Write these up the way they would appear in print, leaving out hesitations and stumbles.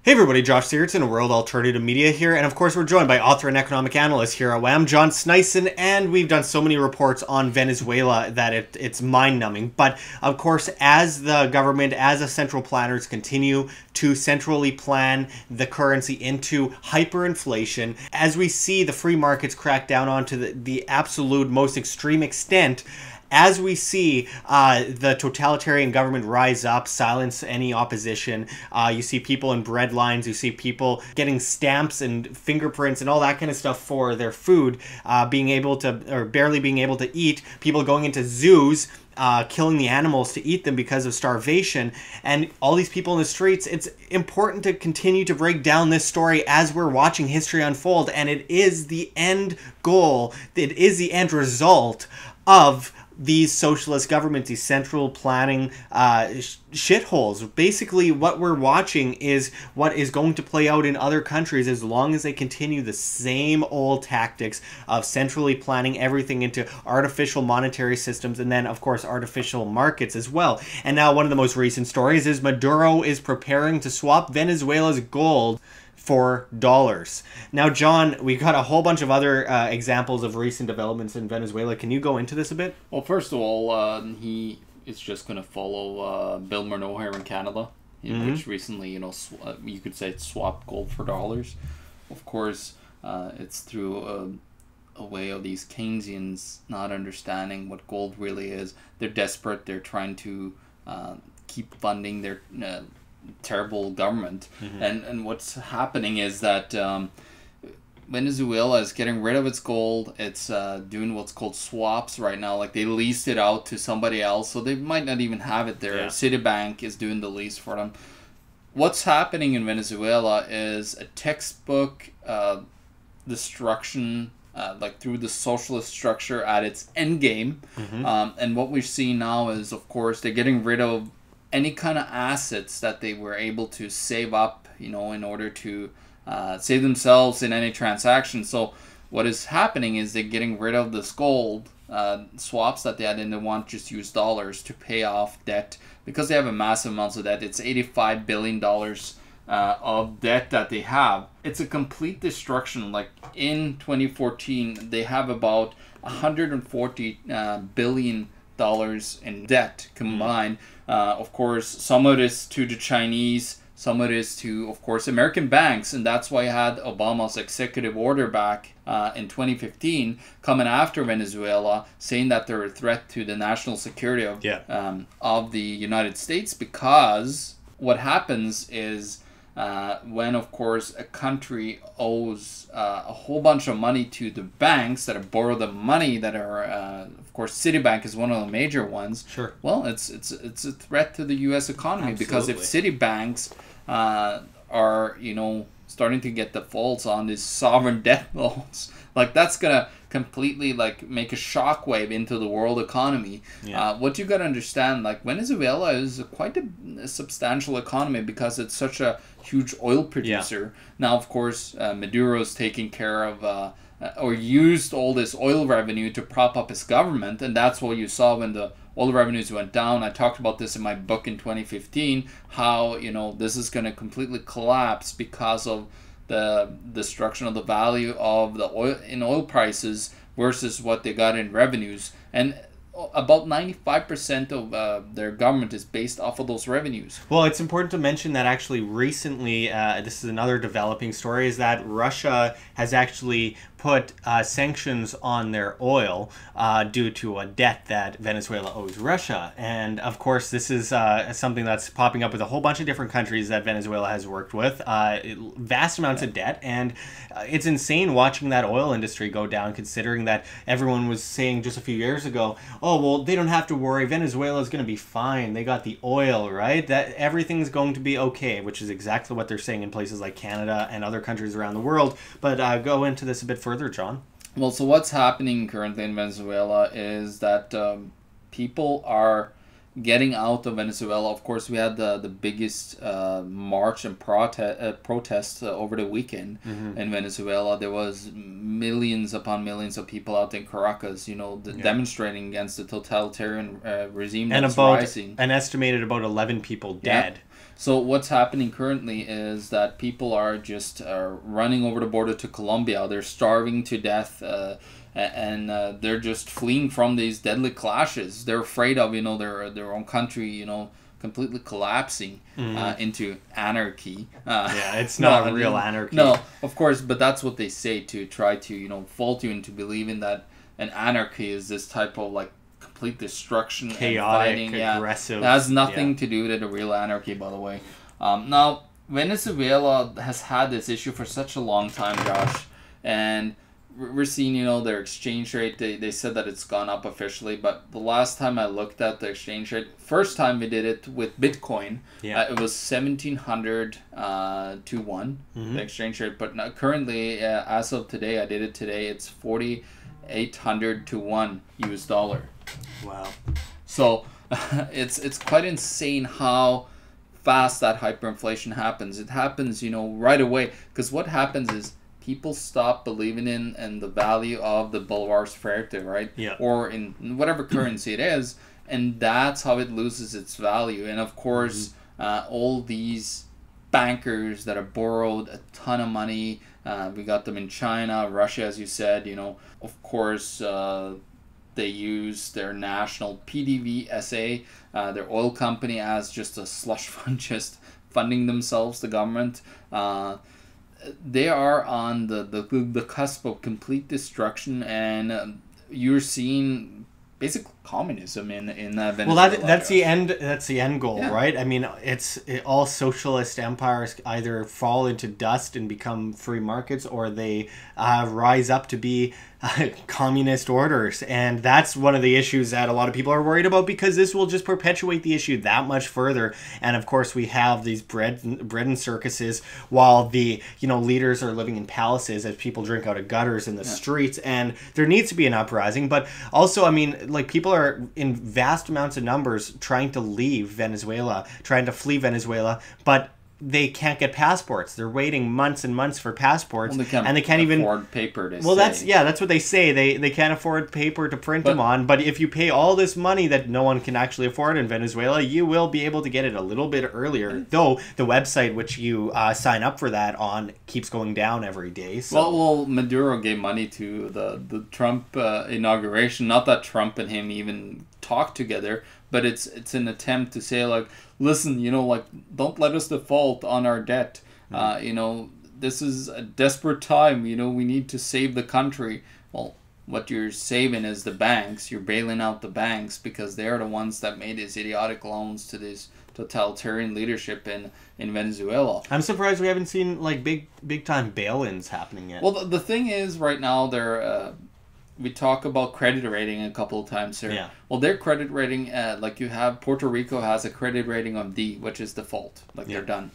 Hey everybody, Josh Sigurdson, World Alternative Media here, and of course we're joined by author and economic analyst here at WAM, John Sneisen, and we've done so many reports on Venezuela that it's mind-numbing. But of course, as the government, as the central planners continue to centrally plan the currency into hyperinflation, as we see the free markets crack down onto the absolute most extreme extent, as we see the totalitarian government rise up, silence any opposition, you see people in bread lines, you see people getting stamps and fingerprints and all that kind of stuff for their food, being able to, or barely being able to eat, people going into zoos, killing the animals to eat them because of starvation, and all these people in the streets. It's important to continue to break down this story as we're watching history unfold, and it is the end goal, it is the end result of these socialist governments, these central planning shitholes. Basically, what we're watching is what is going to play out in other countries as long as they continue the same old tactics of centrally planning everything into artificial monetary systems and then, of course, artificial markets as well. And now one of the most recent stories is Maduro is preparing to swap Venezuela's gold for dollars. Now, John, we got a whole bunch of other examples of recent developments in Venezuela. Can you go into this a bit? Well, first of all, he is just going to follow Bill Murno here in Canada, which recently, you could say swapped gold for dollars. Of course, it's through a way of these Keynesians not understanding what gold really is. They're desperate. They're trying to keep funding their terrible government, and what's happening is that Venezuela is getting rid of its gold. It's doing what's called swaps right now. Like, they leased it out to somebody else, so they might not even have it there. Citibank is doing the lease for them. What's happening in Venezuela is a textbook destruction, like through the socialist structure at its end game. And what we're seeing now is, of course, they're getting rid of any kind of assets that they were able to save up, in order to save themselves in any transaction. So what is happening is they're getting rid of this gold swaps that they had, and they want to just use dollars to pay off debt because they have a massive amounts of debt. It's $85 billion of debt that they have. It's a complete destruction. Like, in 2014, they have about $140 billion in debt combined. Of course, some of it is to the Chinese, some of it is to, of course, American banks, and that's why I had Obama's executive order back in 2015 coming after Venezuela, saying that they're a threat to the national security of the United States, because what happens is when, of course, a country owes a whole bunch of money to the banks that have borrowed the money that are, of course, Citibank is one of the major ones. Sure. Well, it's a threat to the U.S. economy. Absolutely. Because if Citibanks are, starting to get defaults on these sovereign debt loans, like, that's gonna completely, like, make a shockwave into the world economy. What you gotta understand, like, Venezuela is quite a substantial economy because it's such a huge oil producer. Now, of course, Maduro's taking care of or used all this oil revenue to prop up his government, and that's what you saw when the oil revenues went down. I talked about this in my book in 2015, how, this is going to completely collapse because of the destruction of the value of the oil prices versus what they got in revenues. And about 95% of their government is based off of those revenues. Well, it's important to mention that actually recently, this is another developing story, is that Russia has actually put sanctions on their oil due to a debt that Venezuela owes Russia. And of course, this is something that's popping up with a whole bunch of different countries that Venezuela has worked with, vast amounts of debt. And it's insane watching that oil industry go down, considering that everyone was saying just a few years ago, oh, well, they don't have to worry, Venezuela's going to be fine, they got the oil, right? That everything's going to be okay, which is exactly what they're saying in places like Canada and other countries around the world. But go into this a bit further, John. Well, so what's happening currently in Venezuela is that people are getting out of Venezuela. Of course, we had the biggest march and protest over the weekend in Venezuela. There was millions upon millions of people out in Caracas, demonstrating against the totalitarian regime that's rising. An estimated about 11 people dead. So what's happening currently is that people are just running over the border to Colombia. They're starving to death. And they're just fleeing from these deadly clashes. They're afraid of their own country completely collapsing into anarchy. It's not real anarchy. No, of course, but that's what they say to try to fool you into believing that an anarchy is this type of like complete destruction, chaotic, and fighting. aggressive. It has nothing to do with a real anarchy, by the way. Now Venezuela has had this issue for such a long time, Josh, and we're seeing, their exchange rate. They said that it's gone up officially, but the last time I looked at the exchange rate, first time we did it with Bitcoin, it was 1,700 to 1, the exchange rate. But now, currently, as of today, I did it today, it's 4,800 to 1 US dollar. Wow. So it's quite insane how fast that hyperinflation happens. It happens, right away, because what happens is people stop believing in the value of the Bolivar's fuerte, right? Yeah. Or in whatever currency it is, and that's how it loses its value. And of course, all these bankers that have borrowed a ton of money, we got them in China, Russia, as you said, of course, they use their national PDVSA, their oil company, as just a slush fund, just funding themselves, the government. They are on the cusp of complete destruction, and you're seeing basic communism in Venezuela. Well, that's the end. That's the end goal, right? I mean, all socialist empires either fall into dust and become free markets, or they rise up to be communist orders. And that's one of the issues that a lot of people are worried about, because this will just perpetuate the issue that much further. And of course, we have these bread and circuses while the leaders are living in palaces as people drink out of gutters in the streets. And there needs to be an uprising. But also, I mean, like, people are in vast amounts of numbers trying to leave Venezuela, trying to flee Venezuela, but they can't get passports. They're waiting months and months for passports, and they can't even afford paper. That's what they say. They can't afford paper to print them on. But if you pay all this money that no one can actually afford in Venezuela, you will be able to get it a little bit earlier. Though the website which you sign up for that on keeps going down every day. So. Well, Maduro gave money to the Trump inauguration. Not that Trump and him even talked together, but it's an attempt to say, like, listen, don't let us default on our debt. This is a desperate time. We need to save the country. Well, what you're saving is the banks. You're bailing out the banks because they're the ones that made these idiotic loans to this totalitarian leadership in Venezuela. I'm surprised we haven't seen like big time bail-ins happening yet. Well, the thing is, right now they're. We talk about credit rating a couple of times here. Yeah. Well, their credit rating, like you have, Puerto Rico has a credit rating of D, which is default. Like they're done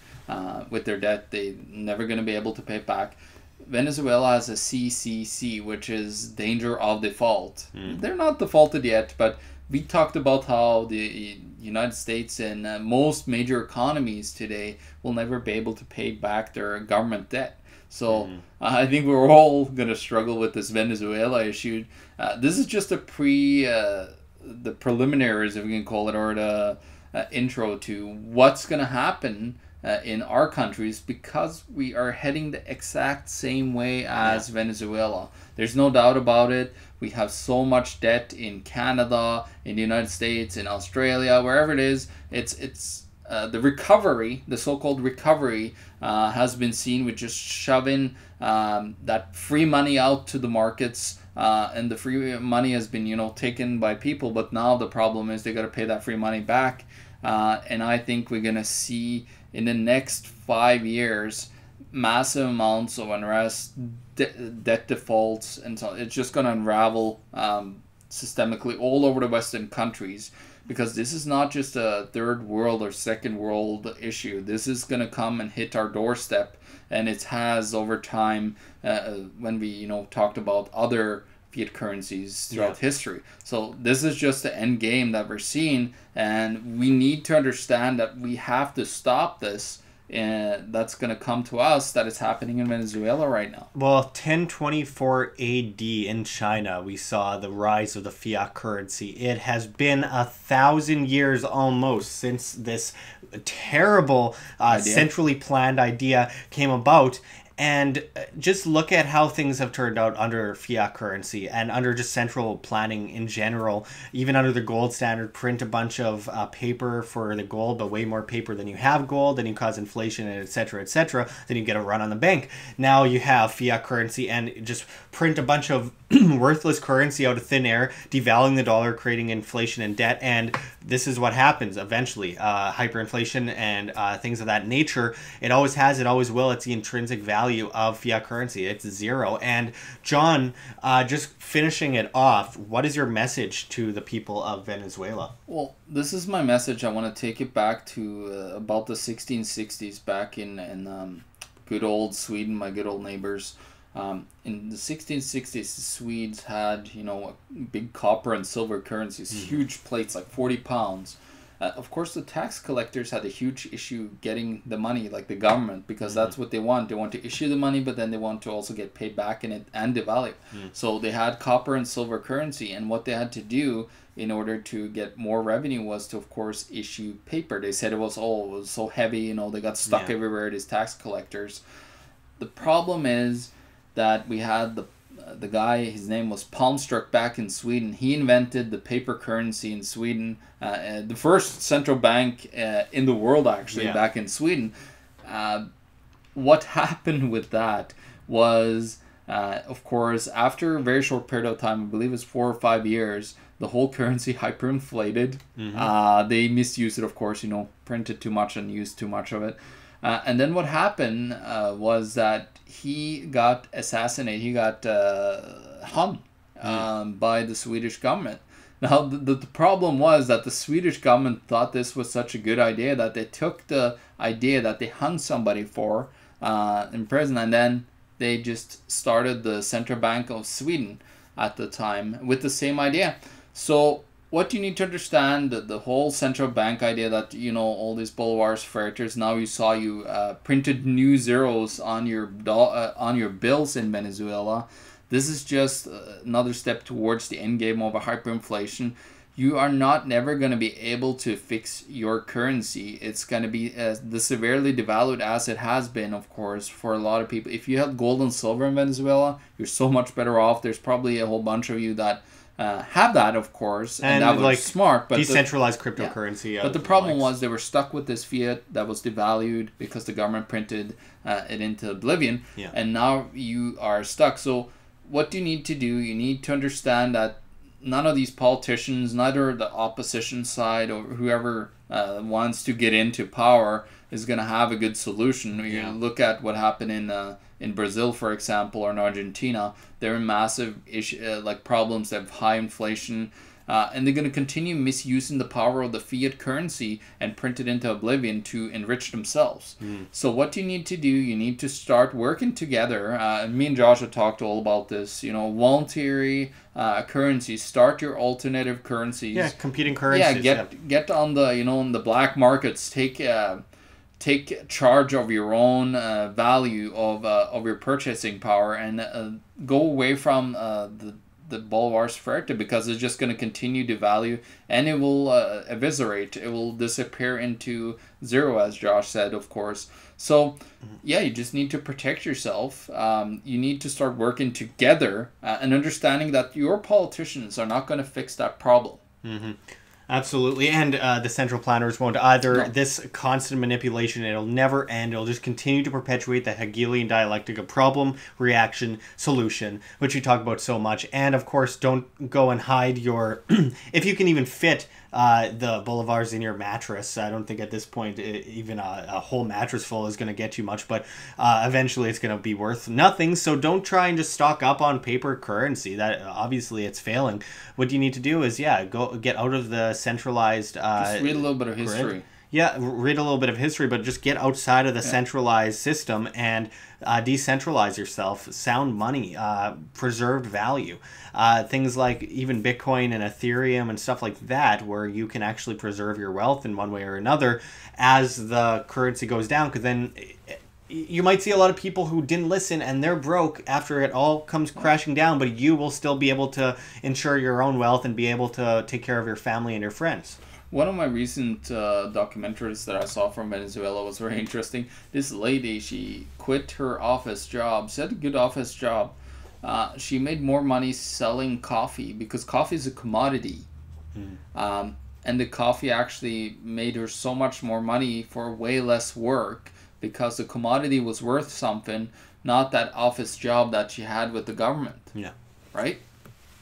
with their debt. They're never going to be able to pay it back. Venezuela has a CCC, which is danger of default. They're not defaulted yet, but we talked about how the United States and most major economies today will never be able to pay back their government debt. So I think we're all going to struggle with this Venezuela issue. This is just the preliminaries, if we can call it, or the intro to what's going to happen in our countries, because we are heading the exact same way as Venezuela. There's no doubt about it. We have so much debt in Canada, in the United States, in Australia, wherever it is. It's the recovery, the so-called recovery, has been seen with just shoving that free money out to the markets, and the free money has been, taken by people. But now the problem is they got to pay that free money back, and I think we're gonna see in the next 5 years massive amounts of unrest, debt defaults, and so it's just gonna unravel systemically all over the Western countries. Because this is not just a third world or second world issue. This is going to come and hit our doorstep. And it has over time, when we talked about other fiat currencies throughout history. So this is just the end game that we're seeing, and we need to understand that we have to stop this. And that's going to come to us, that is happening in Venezuela right now. Well, 1024 AD in China, we saw the rise of the fiat currency. It has been 1,000 years almost since this terrible centrally planned idea came about. And just look at how things have turned out under fiat currency and under just central planning in general. Even under the gold standard, print a bunch of paper for the gold, but way more paper than you have gold, then you cause inflation, and etc., etc. Then you get a run on the bank. Now you have fiat currency and just print a bunch of worthless currency out of thin air, devaluing the dollar, creating inflation and debt. And this is what happens eventually. Hyperinflation and things of that nature. It always has, it always will. It's the intrinsic value of fiat currency. It's zero. And John, just finishing it off, what is your message to the people of Venezuela? Well, this is my message. I want to take it back to about the 1660s, back in good old Sweden, my good old neighbors. In the 1660s, the Swedes had, big copper and silver currencies, huge plates, like 40 pounds. Of course, the tax collectors had a huge issue getting the money, like the government, because that's what they want. They want to issue the money, but then they want to also get paid back in it and devalue. So they had copper and silver currency, and what they had to do in order to get more revenue was to, of course, issue paper. They said it was so heavy, they got stuck everywhere, these tax collectors. The problem is that we had the guy, his name was Palmstruck, back in Sweden. He invented the paper currency in Sweden, the first central bank in the world, actually, back in Sweden. What happened with that was, of course, after a very short period of time, I believe it was 4 or 5 years, the whole currency hyperinflated. They misused it, of course, printed too much and used too much of it. And then what happened was that he got assassinated. He got hung by the Swedish government. Now, the problem was that the Swedish government thought this was such a good idea that they took the idea that they hung somebody for in prison, and then they just started the Central Bank of Sweden at the time with the same idea. So what you need to understand, the whole central bank idea that, all these bolivars, ferreters, now you printed new zeros on your bills in Venezuela. This is just another step towards the end game of a hyperinflation. You are never going to be able to fix your currency. It's going to be the severely devalued as it has been, of course, for a lot of people. If you have gold and silver in Venezuela, you're so much better off. There's probably a whole bunch of you that have that, of course, and that was smart. But decentralized cryptocurrency. But the problem was they were stuck with this fiat that was devalued because the government printed it into oblivion, and now you are stuck. So what do you need to do? You need to understand that none of these politicians, neither the opposition side or whoever wants to get into power, is going to have a good solution. You look at what happened in Brazil, for example, or in Argentina. They're in massive problems. They have high inflation, and they're going to continue misusing the power of the fiat currency and print it into oblivion to enrich themselves. So what you need to do, you need to start working together. Me and Josh have talked all about this. Voluntary currencies. Start your alternative currencies. Yeah, competing currencies. Get on the in the black markets. Take charge of your own value of your purchasing power, and go away from the bolivars ferreta, because it's just going to continue to devalue, and it will eviscerate. It will disappear into zero, as Josh said, of course. So, you just need to protect yourself. You need to start working together and understanding that your politicians are not going to fix that problem. Absolutely, and the central planners won't either. No. This constant manipulation, it'll never end. It'll just continue to perpetuate the Hegelian dialectic of problem, reaction, solution, which we talk about so much. And, of course, don't go and hide your... if you can even fit the bolivars in your mattress. I don't think at this point even a whole mattress full is going to get you much, but eventually it's going to be worth nothing. So don't try and just stock up on paper currency. That obviously it's failing. What you need to do is go get out of the centralized just read a little bit of history. Grid. Yeah, read a little bit of history, but just get outside of the centralized system and decentralize yourself. Sound money, preserved value. Things like even Bitcoin and Ethereum and stuff like that, where you can actually preserve your wealth in one way or another as the currency goes down. Because then you might see a lot of people who didn't listen and they're broke after it all comes crashing down, but you will still be able to ensure your own wealth and be able to take care of your family and your friends. One of my recent documentaries that I saw from Venezuela was very interesting. This lady, she quit her office job. She had a good office job. She made more money selling coffee because coffee is a commodity. And the coffee actually made her so much more money for way less work because the commodity was worth something, not that office job that she had with the government. Yeah. Right?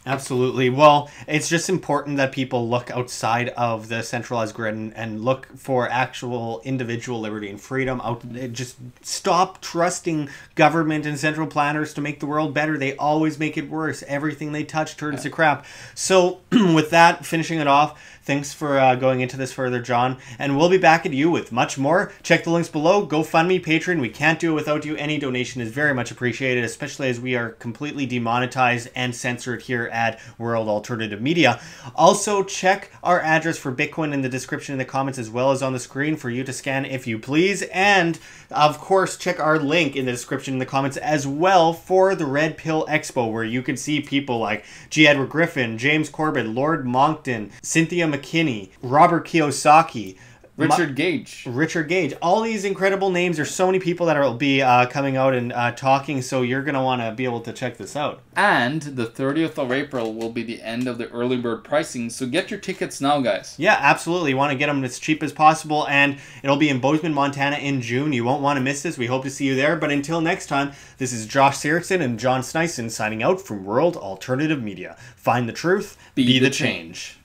Absolutely. Well, it's just important that people look outside of the centralized grid and look for actual individual liberty and freedom. Just stop trusting government and central planners to make the world better. They always make it worse. Everything they touch turns to crap. So with that, finishing it off, thanks for going into this further, John. And we'll be back at you with much more. Check the links below. GoFundMe, Patreon. We can't do it without you. Any donation is very much appreciated, especially as we are completely demonetized and censored here at World Alternative Media. Also, check our address for Bitcoin in the description in the comments as well as on the screen for you to scan if you please. And, of course, check our link in the description in the comments as well for the Red Pill Expo, where you can see people like G. Edward Griffin, James Corbett, Lord Monckton, Cynthia McKinney, Robert Kiyosaki, Richard Gage. All these incredible names. There's so many people that will be coming out and talking, so you're going to want to be able to check this out. And the 30th of April will be the end of the early bird pricing, so get your tickets now, guys. Yeah, absolutely. You want to get them as cheap as possible, and it'll be in Bozeman, Montana in June. You won't want to miss this. We hope to see you there. But until next time, this is Josh Sigurdson and John Sneisen signing out from World Alternative Media. Find the truth, be the change.